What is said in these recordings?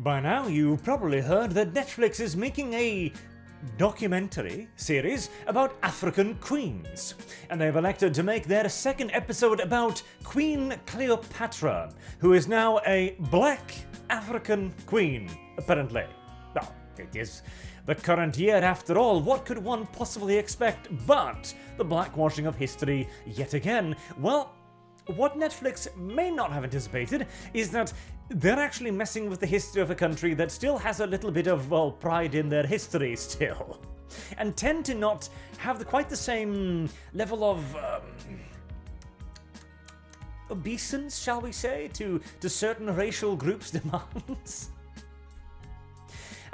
By now, you've probably heard that Netflix is making a documentary series about African queens, and they've elected to make their second episode about Queen Cleopatra, who is now a black African queen, apparently. Well, it is the current year after all, what could one possibly expect but the blackwashing of history yet again? Well, what Netflix may not have anticipated is that they're actually messing with the history of a country that still has a little bit of, well, pride in their history still, and tend to not have quite the same level of obeisance, shall we say, to certain racial groups' demands.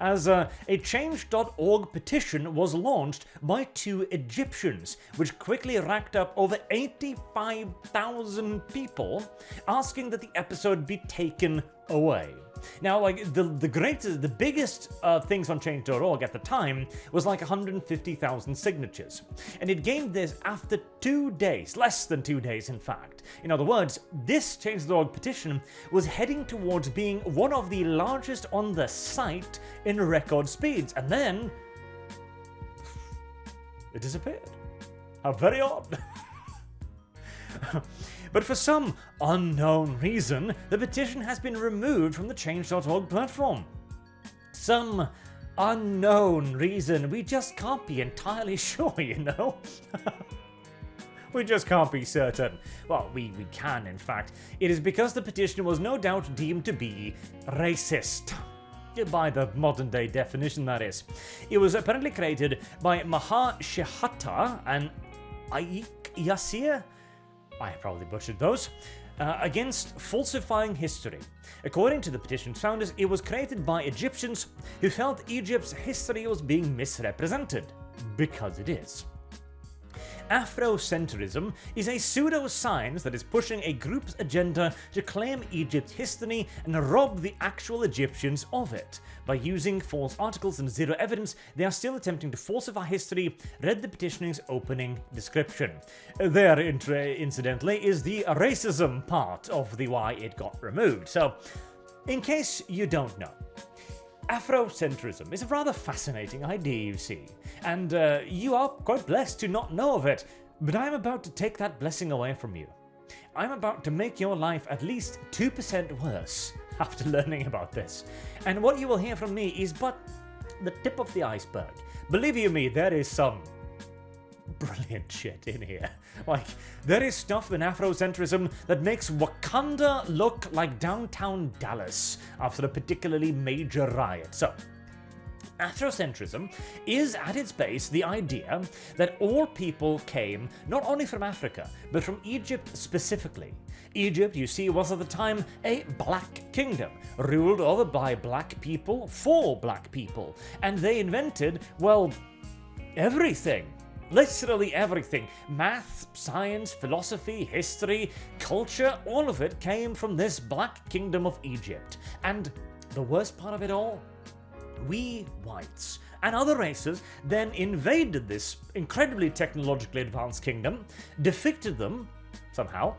As a Change.org petition was launched by 2 Egyptians, which quickly racked up over 85,000 people asking that the episode be taken away. Now, like, the biggest things on Change.org at the time was like 150,000 signatures. And it gained this after 2 days, less than 2 days in fact. In other words, this Change.org petition was heading towards being one of the largest on the site in record speeds, and then it disappeared. How very odd. But for some unknown reason, the petition has been removed from the Change.org platform. Some unknown reason. We just can't be entirely sure, you know? We just can't be certain. Well, we can, in fact. It is because the petition was no doubt deemed to be racist. By the modern day definition, that is. It was apparently created by Maha Shehata and Aik Yassir, I probably butchered those, against falsifying history. According to the petition's founders, it was created by Egyptians who felt Egypt's history was being misrepresented, because it is. Afrocentrism is a pseudoscience that is pushing a group's agenda to claim Egypt's history and rob the actual Egyptians of it. By using false articles and zero evidence, they are still attempting to falsify history, read the petitioner's opening description. There, incidentally, is the racism part of the why it got removed. So, in case you don't know, Afrocentrism is a rather fascinating idea, you see, and you are quite blessed to not know of it, but I'm about to take that blessing away from you. I'm about to make your life at least 2% worse after learning about this, and what you will hear from me is but the tip of the iceberg. Believe you me, there is some brilliant shit in here. Like, there is stuff in Afrocentrism that makes Wakanda look like downtown Dallas after a particularly major riot. So, Afrocentrism is at its base the idea that all people came not only from Africa, but from Egypt specifically. Egypt, you see, was at the time a black kingdom, ruled over by black people for black people, and they invented, well, everything. Literally everything. Math, science, philosophy, history, culture, all of it came from this black kingdom of Egypt. And the worst part of it all? We whites and other races then invaded this incredibly technologically advanced kingdom, defeated them somehow,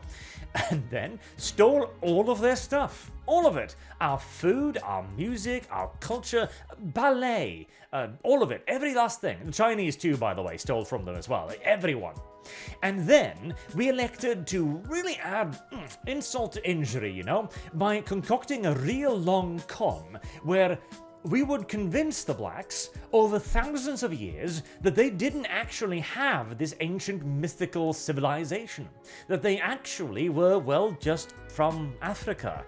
and then stole all of their stuff. All of it. Our food, our music, our culture, ballet, all of it. Every last thing. The Chinese too, by the way, stole from them as well. Like, everyone. And then we elected to really add insult to injury, you know, by concocting a real long con where we would convince the blacks over thousands of years that they didn't actually have this ancient mythical civilization, that they actually were, well, just from Africa,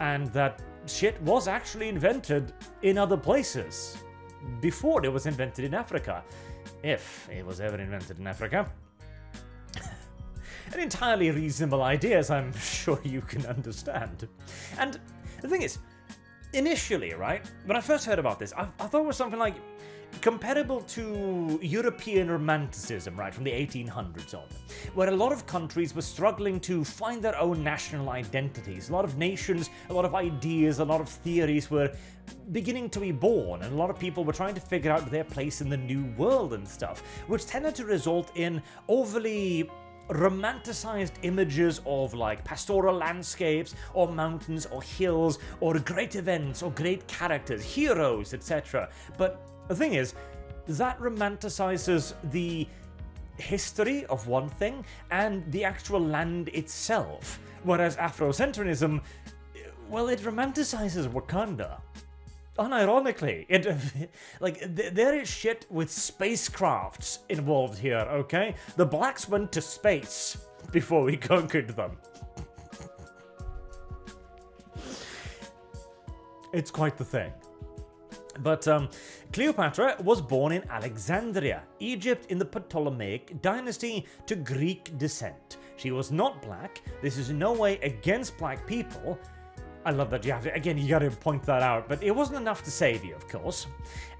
and that shit was actually invented in other places before it was invented in Africa, if it was ever invented in Africa. An entirely reasonable idea, as I'm sure you can understand. And the thing is, initially, right, when I first heard about this, I thought it was something like comparable to European romanticism, right, from the 1800s on, where a lot of countries were struggling to find their own national identities. A lot of nations, a lot of ideas, a lot of theories were beginning to be born, and a lot of people were trying to figure out their place in the new world and stuff, which tended to result in overly romanticized images of like pastoral landscapes or mountains or hills or great events or great characters, heroes, etc. But the thing is, that romanticizes the history of one thing and the actual land itself, whereas Afrocentrism, well, it romanticizes Wakanda. Unironically, there is shit with spacecrafts involved here, okay? The blacks went to space before we conquered them. It's quite the thing. But Cleopatra was born in Alexandria, Egypt, in the Ptolemaic dynasty to Greek descent. She was not black. This is in no way against black people. I love that you gotta point that out, but it wasn't enough to save you, of course.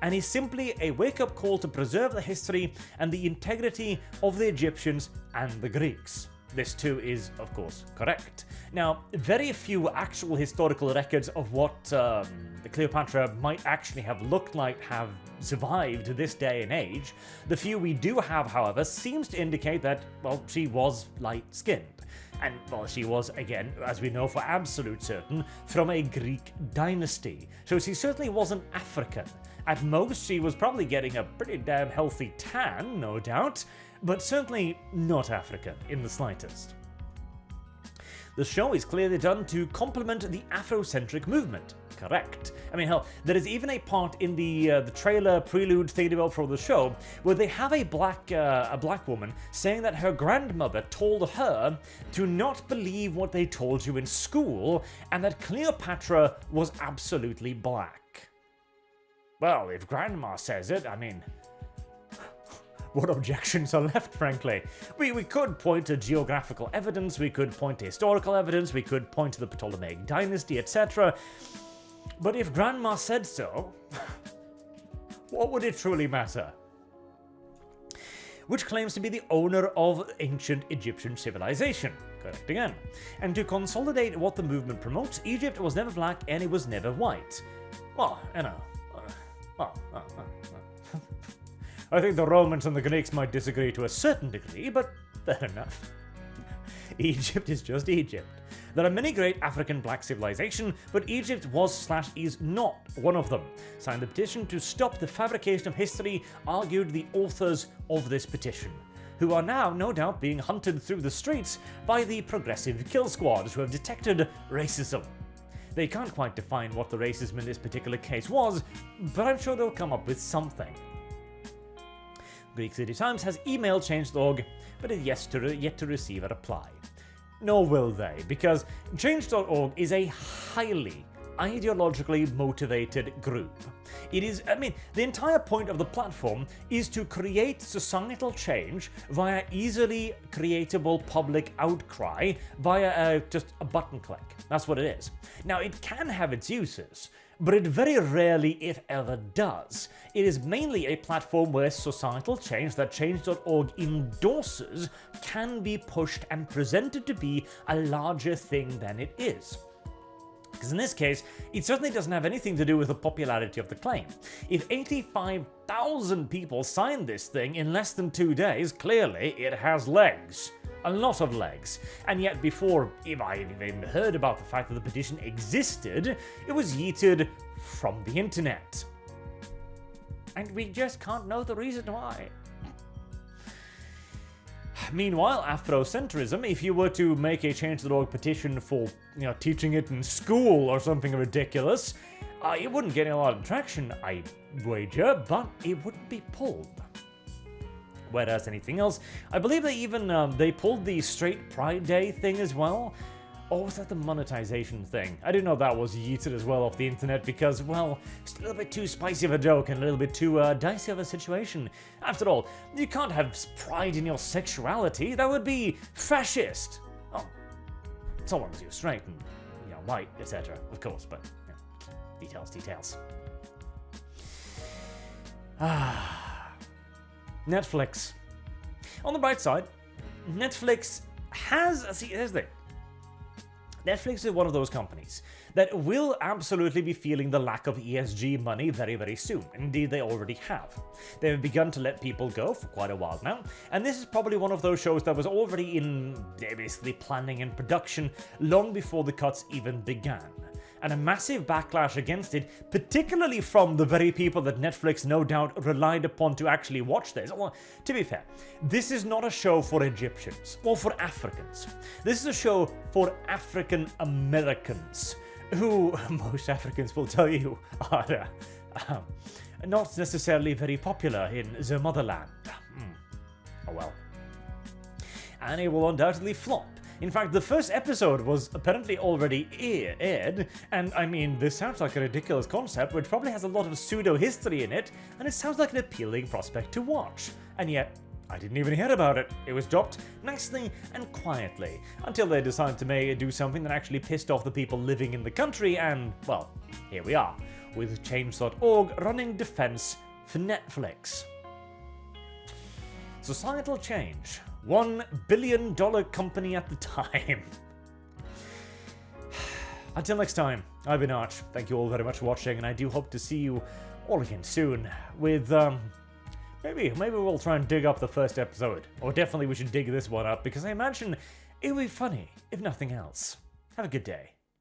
And it's simply a wake-up call to preserve the history and the integrity of the Egyptians and the Greeks. This too is, of course, correct. Now, very few actual historical records of what the Cleopatra might actually have looked like have survived to this day and age. The few we do have, however, seems to indicate that, well, she was light-skinned. And, well, she was, again, as we know for absolute certain, from a Greek dynasty. So she certainly wasn't African. At most, she was probably getting a pretty damn healthy tan, no doubt, but certainly not African in the slightest. The show is clearly done to complement the Afrocentric movement. Correct. I mean, hell, there is even a part in the trailer prelude thingy for the show where they have a black woman saying that her grandmother told her to not believe what they told you in school, and that Cleopatra was absolutely black. Well, if grandma says it, I mean, what objections are left, frankly? We could point to geographical evidence, we could point to historical evidence, we could point to the Ptolemaic dynasty, etc. But if grandma said so, what would it truly matter? Which claims to be the owner of ancient Egyptian civilization. Correct again. And to consolidate what the movement promotes, Egypt was never black and it was never white. Well, you know. I think the Romans and the Greeks might disagree to a certain degree, but fair enough. Egypt is just Egypt. There are many great African black civilizations, but Egypt was/is not one of them. Signed the petition to stop the fabrication of history, argued the authors of this petition, who are now no doubt being hunted through the streets by the progressive kill squads who have detected racism. They can't quite define what the racism in this particular case was, but I'm sure they'll come up with something. Greek City Times has emailed change.org, but is yet to receive a reply. Nor will they, because change.org is a highly ideologically motivated group. It is, the entire point of the platform is to create societal change via easily creatable public outcry via just a button click. That's what it is. Now, it can have its uses, but it very rarely, if ever, does. It is mainly a platform where societal change that change.org endorses can be pushed and presented to be a larger thing than it is. Because in this case, it certainly doesn't have anything to do with the popularity of the claim. If 85,000 people signed this thing in less than 2 days, clearly it has legs. A lot of legs. And yet before I even heard about the fact that the petition existed, it was yeeted from the internet. And we just can't know the reason why. Meanwhile, Afrocentrism, if you were to make a change.org petition for, teaching it in school or something ridiculous, it wouldn't get a lot of traction, I wager, but it wouldn't be pulled. Whereas anything else, I believe they even they pulled the Straight Pride Day thing as well. Or was that the monetization thing? I didn't know that was yeeted as well off the internet because, well, it's a little bit too spicy of a joke and a little bit too dicey of a situation. After all, you can't have pride in your sexuality. That would be fascist. Oh, so long as you're straight and, white, etc. Of course, but, details. Netflix. On the bright side, Netflix has... See, here's the thing. Netflix is one of those companies that will absolutely be feeling the lack of ESG money very, very soon. Indeed, they already have. They've begun to let people go for quite a while now, and this is probably one of those shows that was already in basically planning and production long before the cuts even began. And a massive backlash against it, particularly from the very people that Netflix no doubt relied upon to actually watch this. Well, to be fair, this is not a show for Egyptians or for Africans. This is a show for African Americans, who most Africans will tell you are not necessarily very popular in the motherland. Oh well. And it will undoubtedly flop. In fact, the first episode was apparently already aired, and I mean, this sounds like a ridiculous concept, which probably has a lot of pseudo-history in it, and it sounds like an appealing prospect to watch. And yet, I didn't even hear about it. It was dropped nicely and quietly, until they decided to do something that actually pissed off the people living in the country, and, well, here we are, with Change.org running defense for Netflix. Societal change. $1 billion company at the time. Until next time, I've been Arch. Thank you all very much for watching, and I do hope to see you all again soon with, maybe we'll try and dig up the first episode. Or definitely we should dig this one up, because I imagine it would be funny, if nothing else. Have a good day.